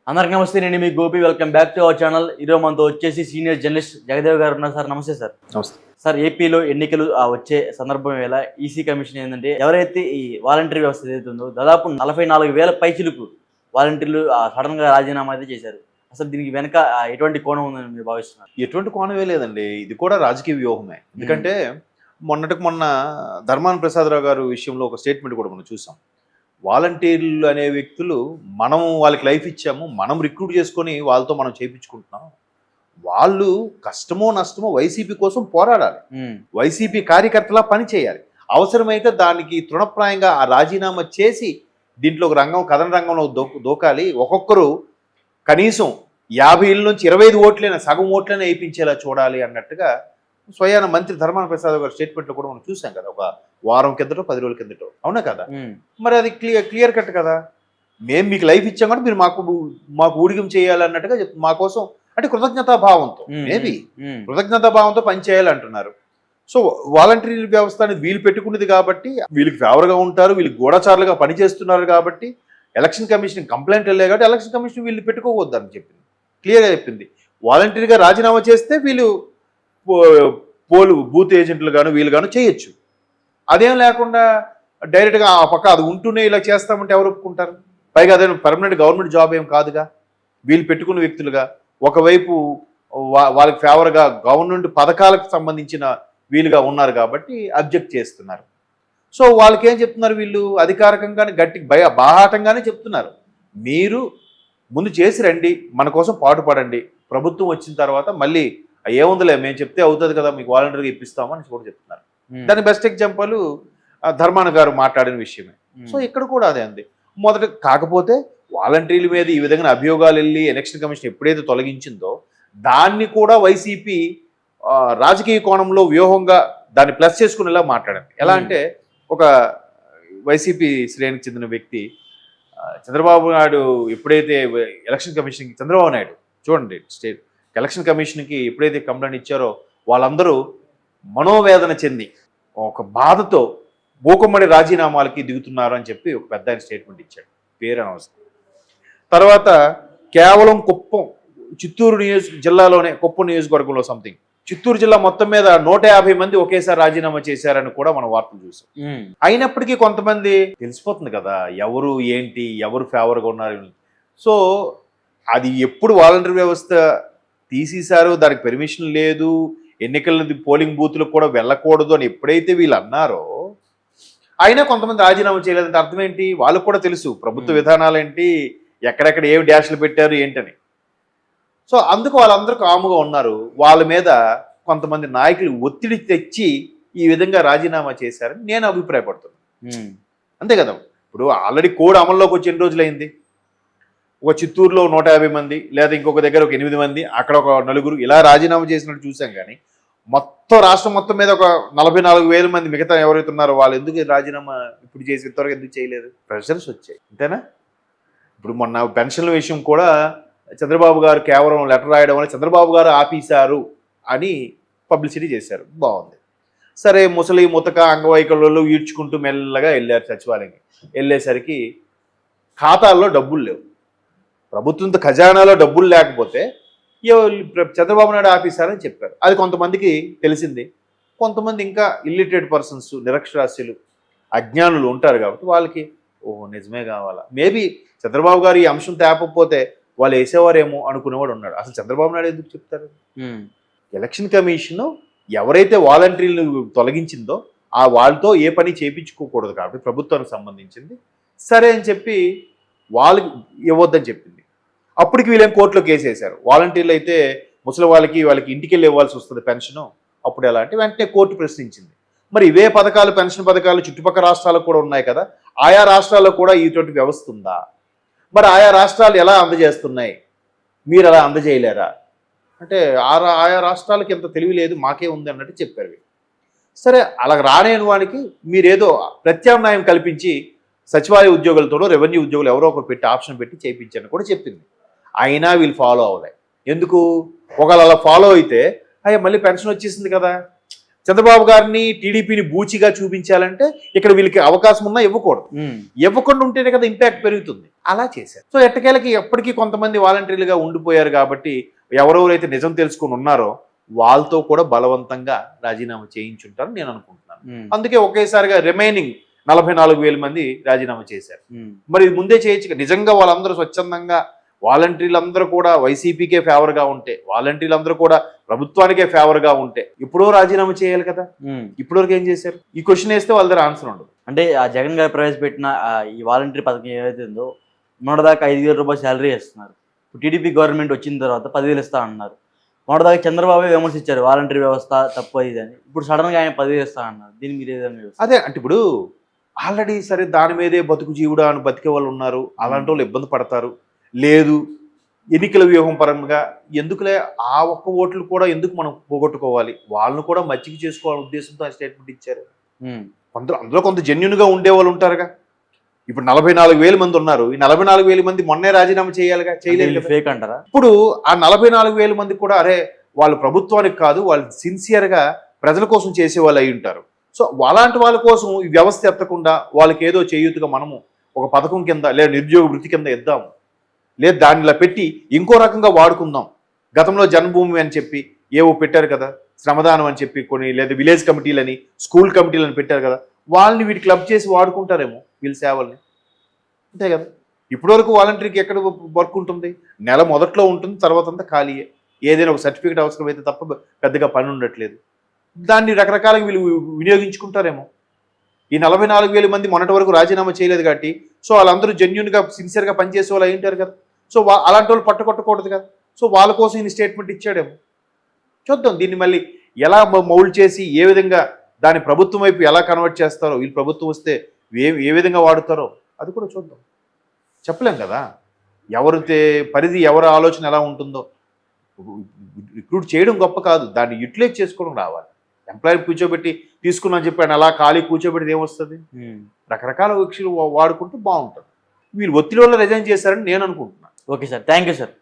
అందరికి నమస్తే. నేను మీ Gopi. Welcome back to our channel. ఈరోజు మనతో వచ్చేసి సీనియర్ జర్నలిస్ట్ జగదేవ్ గారు ఉన్నారు. సార్ నమస్తే. సార్ నమస్తే సార్. ఏపీలో ఎన్నికలు వచ్చే సందర్భం వేళ ఈసీ కమిషన్ ఏంటంటే ఎవరైతే ఈ వాలంటరీ వ్యవస్థ ఏదైతుందో దాదాపు 44,000 పైచిలకు వాలంటీర్లు సడన్ గా రాజీనామా అయితే చేశారు. అసలు దీనికి వెనక ఎటువంటి కోణం ఉందని మీరు భావిస్తున్నారు? ఎటువంటి కోణమే లేదండి, ఇది కూడా రాజకీయ వ్యూహమే. ఎందుకంటే మొన్న ధర్మాన ప్రసాదరావు గారు విషయంలో ఒక స్టేట్మెంట్ కూడా మనం చూసాం. వాలంటీర్లు అనే వ్యక్తులు మనం వాళ్ళకి లైఫ్ ఇచ్చాము, మనం రిక్రూట్ చేసుకొని వాళ్ళతో మనం చేయించుకుంటున్నాం. వాళ్ళు కష్టమో నష్టమో వైసీపీ కోసం పోరాడాలి, వైసీపీ కార్యకర్తలా పని చేయాలి. అవసరమైతే దానికి తృణప్రాయంగా ఆ రాజీనామా చేసి దీంట్లో ఒక కథన రంగంలో దూకాలి. ఒక్కొక్కరు కనీసం 50 ఇళ్ళ నుంచి 25 ఓట్లైనా సగం ఓట్లైనా వేయించేలా చూడాలి అన్నట్టుగా స్వయాన మంత్రి ధర్మాన ప్రసాద్ గారి స్టేట్మెంట్లో కూడా మనం చూసాం కదా, ఒక వారం కిందటో 10 రోజుల కిందటో. అవునా కదా? మరి అది క్లియర్ కట్ కదా. మేము మీకు లైఫ్ ఇచ్చాం కూడా మీరు మాకు ఊడిగం చేయాలన్నట్టుగా మా కోసం అంటే కృతజ్ఞతాభావంతో, మేబీ కృతజ్ఞతాభావంతో పనిచేయాలంటున్నారు. సో వాలంటరీ వ్యవస్థ అనేది వీళ్ళు పెట్టుకున్నది కాబట్టి వీళ్ళకి ఫేవర్గా ఉంటారు, వీళ్ళు గూఢచారులుగా పనిచేస్తున్నారు కాబట్టి ఎలక్షన్ కమిషన్ కంప్లైంట్ వెళ్ళాయి కాబట్టి ఎలక్షన్ కమిషన్ వీళ్ళు పెట్టుకోవద్దని చెప్పింది, క్లియర్గా చెప్పింది. వాలంటరీగా రాజీనామా చేస్తే వీళ్ళు బూత్ ఏజెంట్లు గాను వీళ్ళు గాను చేయొచ్చు. అదేం లేకుండా డైరెక్ట్గా ఆ పక్క అది ఉంటూనే ఇలా చేస్తామంటే ఎవరు ఒప్పుకుంటారు? పైగా అదే పర్మనెంట్ గవర్నమెంట్ జాబ్ ఏం కాదుగా. వీళ్ళు పెట్టుకున్న వ్యక్తులుగా ఒకవైపు వాళ్ళకి ఫేవర్గా గవర్నమెంట్ పథకాలకు సంబంధించిన వీలుగా ఉన్నారు కాబట్టి అబ్జెక్ట్ చేస్తున్నారు. సో వాళ్ళకి ఏం చెప్తున్నారు? వీళ్ళు అధికారికంగానే బాహాటంగానే చెప్తున్నారు, మీరు ముందు చేసి రండి, మన కోసం పాటుపడండి, ప్రభుత్వం వచ్చిన తర్వాత మళ్ళీ ఏముందిలే మేము చెప్తే అవుతుంది కదా, మీకు వాలంటీర్గా ఇప్పిస్తామని కూడా చెప్తున్నారు. దాని బెస్ట్ ఎగ్జాంపుల్ ధర్మాన గారు మాట్లాడిన విషయమే. సో ఇక్కడ కూడా అదే ఉంది. మొదట కాకపోతే వాలంటీర్ల మీద ఈ విధంగా అభియోగాలు వెళ్ళి ఎలక్షన్ కమిషన్ ఎప్పుడైతే తొలగించిందో దాన్ని కూడా వైసీపీ రాజకీయ కోణంలో వ్యూహంగా దాన్ని ప్లస్ చేసుకునేలా మాట్లాడారు. ఎలా అంటే ఒక వైసీపీ శ్రేణికి చెందిన వ్యక్తి చంద్రబాబు నాయుడు ఎప్పుడైతే ఎలక్షన్ కమిషన్కి చంద్రబాబు నాయుడు చూడండి స్టేట్ ఎలక్షన్ కమిషన్కి ఎప్పుడైతే కంప్లైంట్ ఇచ్చారో వాళ్ళందరూ మనోవేదన చెంది ఒక బాధతో మూకుమ్మడి రాజీనామాలకి దిగుతున్నారు అని చెప్పి ఒక పెద్ద ఆయన స్టేట్మెంట్ ఇచ్చాడు, పేరు అనవసరం. తర్వాత కేవలం చిత్తూరు జిల్లాలోనే కుప్పం నియోజకవర్గంలో సంథింగ్ చిత్తూరు జిల్లా మొత్తం మీద 150 మంది ఒకేసారి రాజీనామా చేశారని కూడా మనం వార్తలు చూసాం. అయినప్పటికీ కొంతమంది తెలిసిపోతుంది కదా ఎవరు ఏంటి, ఎవరు ఫేవర్గా ఉన్నారు. సో అది ఎప్పుడు వాలంటీర్ వ్యవస్థ తీసేశారు, దానికి పెర్మిషన్ లేదు, ఎన్నికల పోలింగ్ బూత్లకు కూడా వెళ్ళకూడదు అని ఎప్పుడైతే వీళ్ళు అన్నారో అయినా కొంతమంది రాజీనామా చేయలేదంటే అర్థం ఏంటి? వాళ్ళకు కూడా తెలుసు ప్రభుత్వ విధానాలు ఏంటి, ఎక్కడెక్కడ ఏమి డ్యాష్లు పెట్టారు ఏంటని. సో అందుకు వాళ్ళందరూ కాముగా ఉన్నారు. వాళ్ళ మీద కొంతమంది నాయకులు ఒత్తిడి తెచ్చి ఈ విధంగా రాజీనామా చేశారని నేను అభిప్రాయపడుతున్నాను. అంతే కదా. ఇప్పుడు ఆల్రెడీ కోడ్ అమల్లోకి వచ్చి ఎన్ని రోజులైంది? ఒక చిత్తూరులో 150 మంది, లేదా ఇంకొక దగ్గర ఒక 8 మంది, అక్కడ ఒక 4 ఇలా రాజీనామా చేసినట్టు చూసాం. కానీ మొత్తం రాష్ట్రం మొత్తం మీద ఒక 44,000 మంది మిగతా ఎవరైతే ఉన్నారో వాళ్ళు ఎందుకు రాజీనామా ఇప్పుడు చేసి త్వరగా ఎందుకు చేయలేదు? ప్రెషర్స్ వచ్చాయి, అంతేనా? ఇప్పుడు మొన్న పెన్షన్ల విషయం కూడా చంద్రబాబు గారు కేవలం లెటర్ రాయడం వల్ల చంద్రబాబు గారు ఆపేశారు అని పబ్లిసిటీ చేశారు, బాగుంది. సరే ముతక అంగవైకల్లో ఈడ్చుకుంటూ మెల్లగా వెళ్ళారు సచివాలయానికి. వెళ్ళేసరికి ఖాతాల్లో డబ్బులు లేవు, ప్రభుత్వంతో ఖజానాలో డబ్బులు లేకపోతే చంద్రబాబు నాయుడు ఆపేశారని చెప్పారు. అది కొంతమందికి తెలిసింది. కొంతమంది ఇంకా ఇల్లిటరేట్ పర్సన్స్, నిరక్షరాస్యులు, అజ్ఞానులు ఉంటారు కాబట్టి వాళ్ళకి ఓహో నిజమే కావాలా, మేబీ చంద్రబాబు గారు ఈ అంశం తేపకపోతే వాళ్ళు వేసేవారేమో అనుకునేవాడు ఉన్నాడు. అసలు చంద్రబాబు నాయుడు ఎందుకు చెప్తారు? ఎలక్షన్ కమిషన్ ఎవరైతే వాలంటీర్లు తొలగించిందో వాళ్ళతో ఏ పని చేయించుకోకూడదు కాబట్టి ప్రభుత్వానికి సంబంధించింది సరే అని చెప్పి వాళ్ళకి ఇవ్వద్దని చెప్పింది. అప్పటికి వీళ్ళేం కోర్టులో కేసు వేశారు. వాలంటీర్లు అయితే ముసలి వాళ్ళకి ఇంటికి వెళ్ళి ఇవ్వాల్సి వస్తుంది పెన్షను. అప్పుడు ఎలా అంటే వెంటనే కోర్టు ప్రశ్నించింది, మరి ఇవే పథకాలు పెన్షన్ పథకాలు చుట్టుపక్కల రాష్ట్రాలకు కూడా ఉన్నాయి కదా, ఆయా రాష్ట్రాల్లో కూడా ఇటువంటి వ్యవస్థ ఉందా? మరి ఆయా రాష్ట్రాలు ఎలా అందజేస్తున్నాయి, మీరు అలా అందజేయలేరా అంటే ఆయా రాష్ట్రాలకి ఎంత తెలివి లేదు, మాకే ఉంది అన్నట్టు చెప్పారు. సరే అలా రానేని వానికి మీరేదో ప్రత్యామ్నాయం కల్పించి సచివాలయ ఉద్యోగులతోనో రెవెన్యూ ఉద్యోగులు ఎవరో ఒకరు పెట్టి ఆప్షన్ పెట్టి చేయించారని కూడా చెప్పింది. అయినా వీళ్ళు ఫాలో అవ్వలే. ఎందుకు? ఒకవేళ అలా ఫాలో అయితే మళ్ళీ పెన్షన్ వచ్చేసింది కదా, చంద్రబాబు గారిని టీడీపీని బూచిగా చూపించాలంటే ఇక్కడ వీళ్ళకి అవకాశం ఉన్నా ఇవ్వకూడదు. ఇవ్వకుండా ఉంటేనే కదా ఇంపాక్ట్ పెరుగుతుంది. అలా చేశారు. సో ఎట్టకేలకి ఎప్పటికీ కొంతమంది వాలంటీర్లుగా ఉండిపోయారు కాబట్టి ఎవరెవరైతే నిజం తెలుసుకుని ఉన్నారో వాళ్ళతో కూడా బలవంతంగా రాజీనామా చేయించుంటారని నేను అనుకుంటున్నాను. అందుకే ఒకేసారిగా రిమైనింగ్ 44,000 మంది రాజీనామా చేశారు. మరి ఇది ముందే చేయొచ్చు. నిజంగా వాళ్ళందరూ స్వచ్ఛందంగా వాలంటీర్లందరూ కూడా వైసీపీకే ఫేవర్గా ఉంటే, వాలంటీర్లందరూ కూడా ప్రభుత్వానికే ఫేవర్గా ఉంటే ఎప్పుడో రాజీనామా చేయాలి కదా. ఇప్పటివరకు ఏం చేశారు? ఈ క్వశ్చన్ వేస్తే వాళ్ళ దగ్గర ఆన్సర్ ఉండదు. అంటే ఆ జగన్ గారు ప్రవేశపెట్టిన ఈ వాలంటీర్ పథకం ఏదైతే ఉందో మొన్నటిదాకా 5,000 రూపాయలు శాలరీ ఇస్తున్నారు. ఇప్పుడు టీడీపీ గవర్నమెంట్ వచ్చిన తర్వాత 10,000 ఇస్తా అన్నారు. మొన్నటిదాకా చంద్రబాబు విమర్శించారు వాలంటీర్ వ్యవస్థ తప్పు ఇది అని. ఇప్పుడు సడన్గా ఆయన 10,000 ఇస్తా అన్నారు. దీన్ని మీరు ఏదైనా అదే అంటే ఇప్పుడు ఆల్రెడీ సరే దాని మీదే బతుకు జీవుడా అని బతికే వాళ్ళు ఉన్నారు. అలాంటి వాళ్ళు ఇబ్బంది పడతారు. లేదు ఎన్నికల వ్యూహం పరంగా ఎందుకులే ఆ ఒక్క ఓట్లు కూడా ఎందుకు మనం పోగొట్టుకోవాలి, వాళ్ళను కూడా మచ్చిక చేసుకోవాలనే ఉద్దేశంతో ఆ స్టేట్మెంట్ ఇచ్చారు. అందులో కొంత జెన్యున్గా ఉండే వాళ్ళు ఉంటారుగా. ఇప్పుడు 44,000 మంది ఉన్నారు. ఈ 44,000 మంది మొన్నే రాజీనామా చేయాలిగా, చేయలేదు. ఫేక్ అంటారా? ఇప్పుడు ఆ 44,000 మంది కూడా అరే వాళ్ళు ప్రభుత్వానికి కాదు, వాళ్ళు సిన్సియర్గా ప్రజల కోసం చేసే వాళ్ళు అయి ఉంటారు. సో అలాంటి వాళ్ళ కోసం ఈ వ్యవస్థ ఎత్తకుండా వాళ్ళకి ఏదో చేయూతగా మనము ఒక పథకం కింద లేదా నిరుద్యోగ వృత్తి కింద ఇద్దాము, లేదు దానిలా పెట్టి ఇంకో రకంగా వాడుకుందాం. గతంలో జన్మభూమి అని చెప్పి ఏవో పెట్టారు కదా, శ్రమదానం అని చెప్పి కొన్ని, లేదా విలేజ్ కమిటీలని, స్కూల్ కమిటీలని పెట్టారు కదా, వాళ్ళని వీటి క్లబ్ చేసి వాడుకుంటారేమో వీళ్ళ సేవల్ని. అంతే కదా. ఇప్పటివరకు వాలంటీర్కి ఎక్కడ వర్క్ ఉంటుంది? నెల మొదట్లో ఉంటుంది, తర్వాత అంతా ఖాళీయే. ఏదైనా ఒక సర్టిఫికేట్ అవసరమైతే తప్ప పెద్దగా పని ఉండట్లేదు. దాన్ని రకరకాలుగా వీళ్ళు వినియోగించుకుంటారేమో. ఈ 44,000 మంది మొన్నటి వరకు రాజీనామా చేయలేదు కాబట్టి సో వాళ్ళందరూ జెన్యున్గా సిన్సియర్గా పనిచేసే వాళ్ళు అయి ఉంటారు కదా. సో అలాంటి వాళ్ళు పట్టుకొట్టకూడదు కదా. సో వాళ్ళ కోసం ఈయన స్టేట్మెంట్ ఇచ్చాడేమో. చూద్దాం దీన్ని మళ్ళీ ఎలా మౌల్డ్ చేసి ఏ విధంగా దాని ప్రభుత్వం వైపు ఎలా కన్వర్ట్ చేస్తారో, వీళ్ళు ప్రభుత్వం వస్తే ఏ విధంగా వాడుతారో అది కూడా చూద్దాం. చెప్పలేం కదా ఎవరు పరిధి, ఎవరి ఆలోచన ఎలా ఉంటుందో. రిక్రూట్ చేయడం గొప్ప కాదు, దాన్ని యూటిలైజ్ చేసుకోవడం రావాలి. ఎంప్లాయీ కూర్చోబెట్టి తీసుకున్నాను చెప్పాను అలా ఖాళీ కూర్చోబెట్టి ఏమొస్తుంది? రకరకాల విషయాలు వాడుకుంటూ బాగుంటుంది. వీళ్ళు ఒత్తిడి వల్ల రిజైన్ చేశారని నేను అనుకుంటున్నాను. Okay sir, thank you sir.